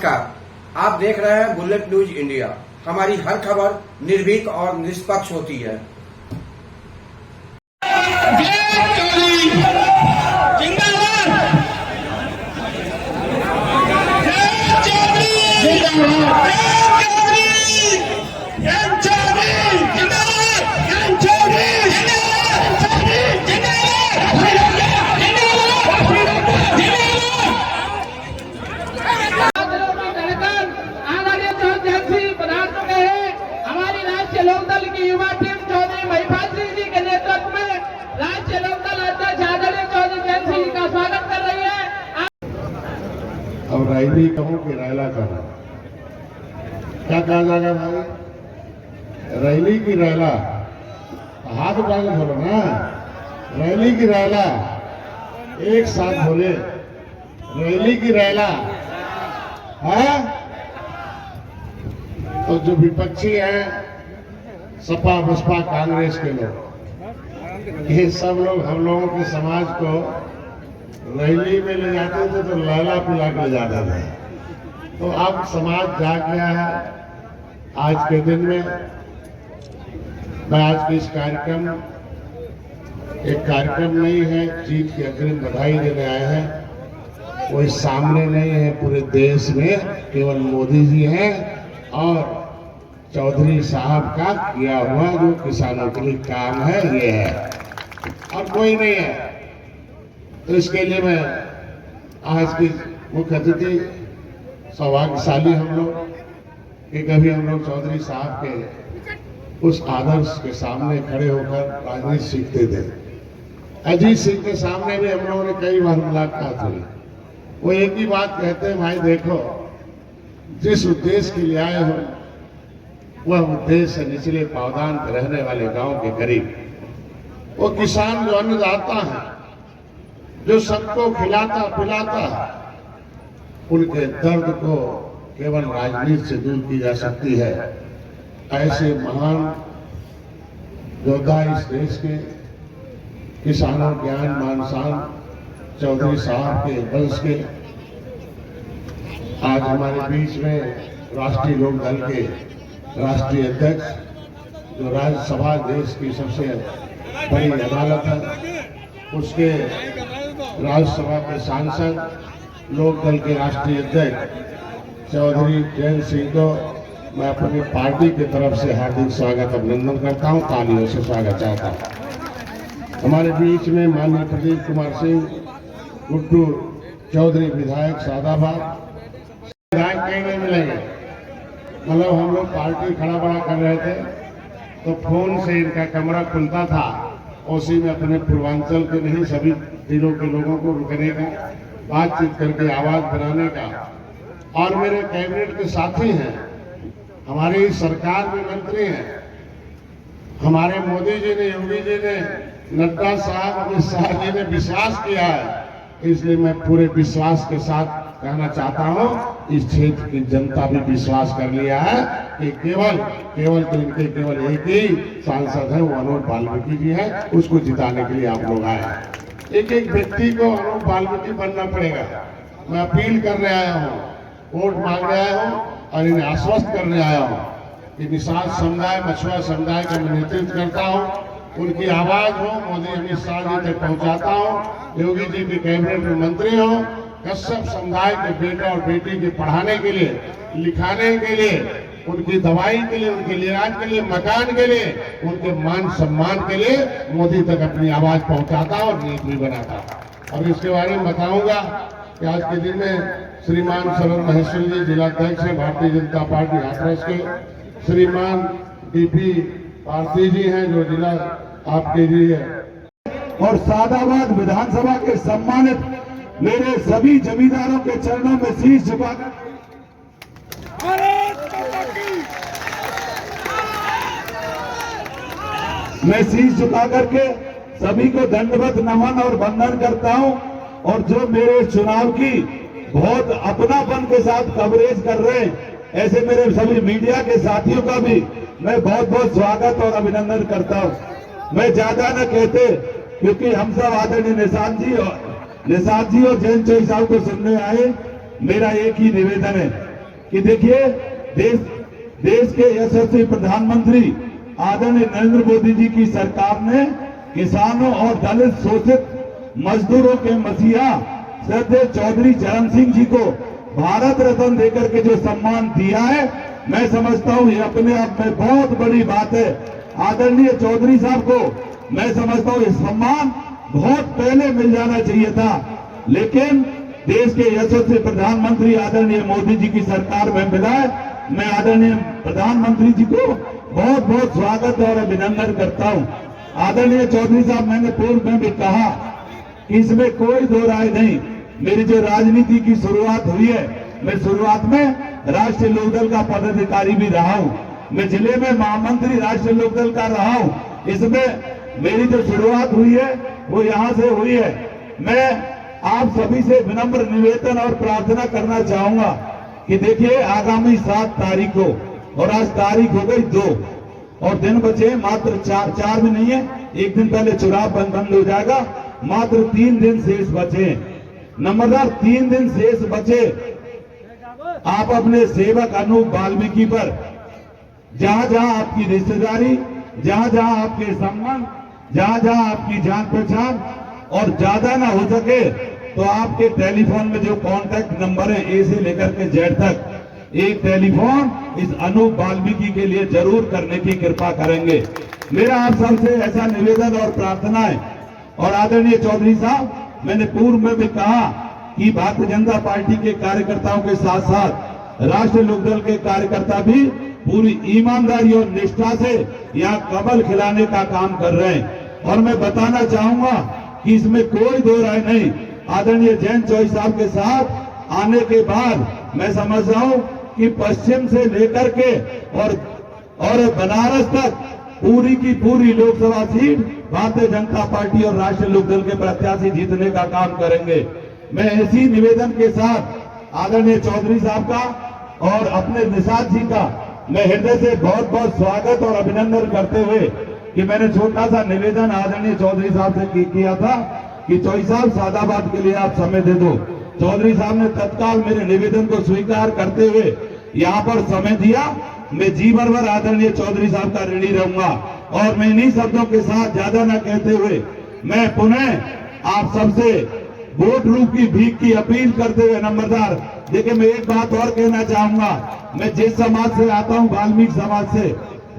नमस्कार, आप देख रहे हैं बुलेट न्यूज इंडिया। हमारी हर खबर निर्भीक और निष्पक्ष होती है। लोकदल की युवा टीम चौधरी महिपाल सिंह जी के नेतृत्व में राज्य लोकदल अध्यक्ष आदरणीय चौधरी जयंत सिंह जी का स्वागत कर रही है। अब रैली कहूं कि रैला कहूं, क्या कहा जाएगा भाई? रैली की रैला? हाथ उठा के बोलो ना, रैली की रैला, एक साथ बोले, रैली की रैला है। तो जो विपक्षी हैं, सपा बसपा कांग्रेस के लोग, ये सब लोग हम लोगों के समाज को रैली में ले जाते थे तो लैला पिला के ले जाते थे। तो अब समाज जाग गया है। आज के दिन में मैं आज के इस कार्यक्रम, एक कार्यक्रम नहीं है, जीत की अग्रिम बधाई देने आए हैं। कोई सामने नहीं है, पूरे देश में केवल मोदी जी हैं और चौधरी साहब का किया हुआ जो किसानों के लिए काम है, ये है, और कोई नहीं है। तो इसके लिए मैं आज की मुख्य अतिथि, सौभाग्यशाली हम लोग कि कभी हम लोग चौधरी साहब के उस आदर्श के सामने खड़े होकर राजनीति सीखते थे। अजीत सिंह के सामने भी हम लोगों ने कई बार मुलाकात हुई। वो एक ही बात कहते हैं, भाई देखो, जिस उद्देश्य के लिए आए हो वह उद्देश्य निचले पावदान पर रहने वाले गांव के करीब, वो किसान जो अन्नदाता है, जो सबको खिलाता पिलाता है, उनके दर्द को केवल राजनीति से दूर की जा सकती है। ऐसे महान योद्धा इस देश के, किसानों के आन मान शान, चौधरी साहब के वंश के, आज हमारे बीच में राष्ट्रीय लोकदल के राष्ट्रीय अध्यक्ष, जो राज्यसभा देश की सबसे बड़ी अदालत है, उसके राज्यसभा के सांसद, लोकदल के राष्ट्रीय अध्यक्ष चौधरी जयंत सिंह को मैं अपनी पार्टी की तरफ से हार्दिक स्वागत अभिनंदन करता हूं, तालियों से स्वागत चाहता हूं। हमारे बीच में माननीय प्रदीप कुमार सिंह गुड्डू चौधरी, विधायक सादाबाद, विधायक कहीं नहीं मिलेंगे। मतलब हम लोग पार्टी खड़ा बड़ा कर रहे थे तो फोन से इनका कमरा खुलता था, उसी में अपने पूर्वांचल के नहीं सभी जिलों के लोगों को रुकने का, बातचीत करके आवाज बनाने का। और मेरे कैबिनेट के साथी हैं, हमारी सरकार में मंत्री हैं, हमारे मोदी जी ने, योगी जी ने, नड्डा साहब, अमित शाह जी ने विश्वास किया है। इसलिए मैं पूरे विश्वास के साथ कहना चाहता हूं, इस क्षेत्र की जनता भी विश्वास कर लिया है कि केवल तो इनके केवल एक ही सांसद है, वो अनूप वाल्मीकि जी है। उसको जिताने के लिए आप लोग आए हैं। एक एक व्यक्ति को अनूप वाल्मीकि बनना पड़ेगा। मैं अपील करने आया हूँ, वोट मांगने आया हूँ और इन्हें आश्वस्त करने आया हूँ कि निषाद समुदाय, मछुआ समुदाय का मैं नेतृत्व करता हूँ। उनकी आवाज हो मोदी अमित शाह जी तक पहुँचाता हूँ। योगी जी के कैबिनेट में मंत्री हो, कश्यप समुदाय के बेटा और बेटी के पढ़ाने के लिए, लिखाने के लिए, उनकी दवाई के लिए, उनके इलाज के लिए, मकान के लिए, उनके मान सम्मान के लिए मोदी तक अपनी आवाज पहुंचाता और नीति बनाता। और इसके बारे में बताऊंगा कि आज के दिन में श्रीमान शरद महेश्वरी जी जिलाध्यक्ष है भारतीय जनता पार्टी हाथरस के, श्रीमान डीपी पार्थी जी हैं जो जिला आपके जी है, और सादाबाद विधानसभा के सम्मानित मेरे सभी जमींदारों के चरणों में शीश झुकाकर मैं शीश झुका करके सभी को दंडवत नमन और वंदन करता हूं। और जो मेरे चुनाव की बहुत अपनापन के साथ कवरेज कर रहे हैं, ऐसे मेरे सभी मीडिया के साथियों का भी मैं बहुत बहुत स्वागत और अभिनंदन करता हूं। मैं ज्यादा न कहते, क्योंकि हम सब आदरणीय निषाद जी और जयंत साहब को सुनने आए। मेरा एक ही निवेदन है कि देखिए देश के यशस्वी प्रधानमंत्री आदरणीय नरेंद्र मोदी जी की सरकार ने किसानों और दलित शोषित मजदूरों के मसीहा श्रद्धेय चौधरी चरण सिंह जी को भारत रत्न देकर के जो सम्मान दिया है, मैं समझता हूं ये अपने आप में बहुत बड़ी बात है। आदरणीय चौधरी साहब को मैं समझता हूं ये सम्मान बहुत पहले मिल जाना चाहिए था, लेकिन देश के यशस्वी प्रधानमंत्री आदरणीय मोदी जी की सरकार में मिला है। मैं आदरणीय प्रधानमंत्री जी को बहुत बहुत स्वागत और अभिनंदन करता हूं। आदरणीय चौधरी साहब, मैंने पूर्व में भी कहा कि इसमें कोई दो राय नहीं, मेरी जो राजनीति की शुरुआत हुई है, मैं शुरुआत में राष्ट्रीय लोकदल का पदाधिकारी भी रहा हूं, मैं जिले में महामंत्री राष्ट्रीय लोकदल का रहा हूं। इसमें मेरी जो शुरुआत हुई है वो यहां से हुई है। मैं आप सभी से विनम्र निवेदन और प्रार्थना करना चाहूंगा कि देखिए आगामी 7 तारीख को, और आज तारीख हो गई 2 और दिन बचे मात्र 4 भी नहीं है, एक दिन पहले चुनाव बंद हो जाएगा, मात्र 3 दिन शेष बचे। नंबरदार 3 दिन शेष बचे, आप अपने सेवक अनूप वाल्मीकि पर जहां जहां आपकी रिश्तेदारी, जहां जहां आपके संबंध, जहां जहां आपकी जान पहचान और ज्यादा ना हो सके तो आपके टेलीफोन में जो कॉन्टैक्ट नंबर है ए से लेकर के जेड तक, एक टेलीफोन इस अनूप वाल्मीकि के लिए जरूर करने की कृपा करेंगे। मेरा आप सबसे ऐसा निवेदन और प्रार्थना है। और आदरणीय चौधरी साहब, मैंने पूर्व में भी कहा कि भारतीय जनता पार्टी के कार्यकर्ताओं के साथ साथ राष्ट्रीय लोकदल के कार्यकर्ता भी पूरी ईमानदारी और निष्ठा से यहाँ कमल खिलाने का काम कर रहे हैं। और मैं बताना चाहूंगा कि इसमें कोई दो राय नहीं, आदरणीय जयंत चौधरी साहब के साथ आने के बाद मैं समझ रहा हूं कि पश्चिम से लेकर के और बनारस तक पूरी की पूरी लोकसभा सीट भारतीय जनता पार्टी और राष्ट्रीय लोकदल के प्रत्याशी जीतने का काम करेंगे। मैं इसी निवेदन के साथ आदरणीय चौधरी साहब का और अपने निषाद जी का मैं हृदय से बहुत बहुत स्वागत और अभिनंदन करते हुए कि मैंने छोटा सा निवेदन आदरणीय चौधरी साहब से किया था कि चौधरी साहब सादाबाद के लिए आप समय दे दो। चौधरी साहब ने तत्काल मेरे निवेदन को स्वीकार करते हुए यहाँ पर समय दिया। मैं जीवन भर आदरणीय चौधरी साहब का ऋणी रहूंगा। और मैं इन्हीं शब्दों के साथ ज्यादा न कहते हुए मैं पुनः आप सबसे वोट रूप की भीख की अपील करते हुए नंबरदार, देखिए मैं एक बात और कहना चाहूंगा, मैं जिस समाज से आता हूं वाल्मीकि समाज से,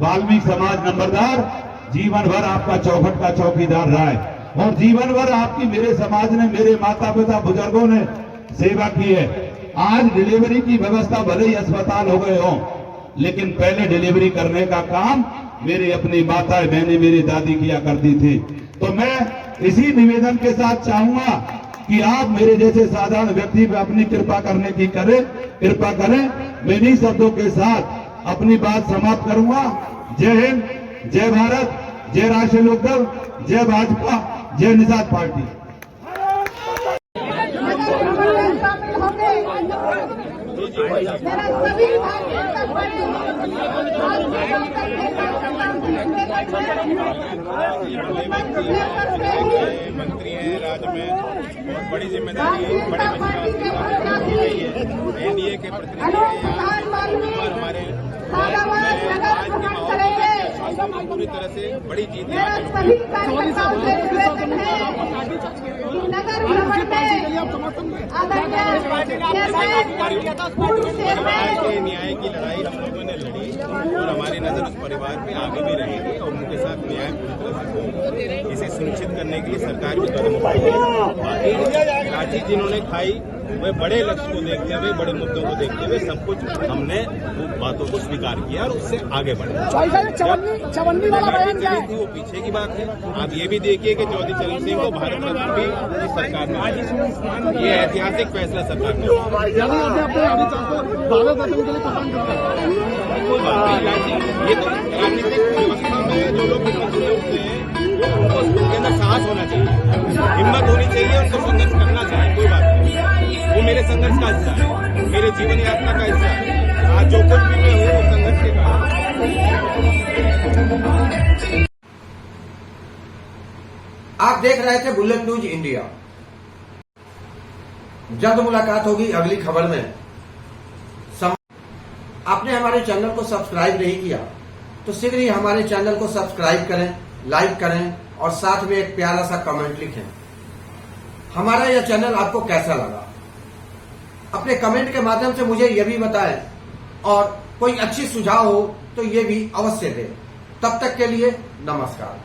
वाल्मीकि समाज नंबरदार जीवन भर आपका चौखट का चौकीदार रहा है और जीवन भर आपकी मेरे समाज ने, मेरे माता पिता बुजुर्गों ने सेवा की है। आज डिलीवरी की व्यवस्था भले ही अस्पताल हो गए हों, लेकिन पहले डिलीवरी करने का काम मेरी अपनी माता बहनें, मेरी दादी किया करती थी। तो मैं इसी निवेदन के साथ चाहूंगा कि आप मेरे जैसे साधारण व्यक्ति पे अपनी कृपा करें। मैं इन्हीं शब्दों के साथ अपनी बात समाप्त करूंगा। जय हिंद, जय भारत, जय राष्ट्रीय लोकदल, जय भाजपा, जय निषाद पार्टी। मेरा सभी मंत्री हैं, राज्य में बहुत बड़ी जिम्मेदारी है, बड़े एनडीए के प्रतिनिधि हमारे पूरी तरह से बड़ी जीत है। न्याय की लड़ाई हम लोगों ने लड़ी और हमारी नजर उस परिवार पे आगे भी रहेगी और उनके साथ न्याय पूरी तरह से इसे सुनिश्चित करने के लिए सरकार भी कदम उठाएगी। लाठी जिन्होंने खाई वे बड़े लक्ष्य को देखते हुए, बड़े मुद्दों को देखते हुए सब कुछ हमने उन बातों को स्वीकार किया और उससे आगे बढ़े। चवन्नी वाला बयान क्या है? थी वो पीछे की बात है। आप ये भी देखिए कि चौधरी चरण सिंह को भारत रत्न भी इस सरकार में, ये ऐतिहासिक फैसला सरकार ने ये तो राजनीतिक व्यवस्था में जो लोग होते हैं उनके अंदर साहस होना चाहिए, हिम्मत होनी चाहिए, उनको संघर्ष करना चाहिए। कोई बात नहीं, वो मेरे संघर्ष का हिस्सा है, मेरे जीवन यात्रा का हिस्सा है। आज जो कुछ भी मैं हूँ वो संघर्ष के कारण। आप देख रहे थे बुलेट न्यूज इंडिया। जल्द मुलाकात होगी अगली खबर में। आपने हमारे चैनल को सब्सक्राइब नहीं किया तो शीघ्र ही हमारे चैनल को सब्सक्राइब करें, लाइक करें और साथ में एक प्यारा सा कमेंट लिखें। हमारा यह चैनल आपको कैसा लगा अपने कमेंट के माध्यम से मुझे यह भी बताएं और कोई अच्छी सुझाव हो तो ये भी अवश्य दें। तब तक के लिए नमस्कार।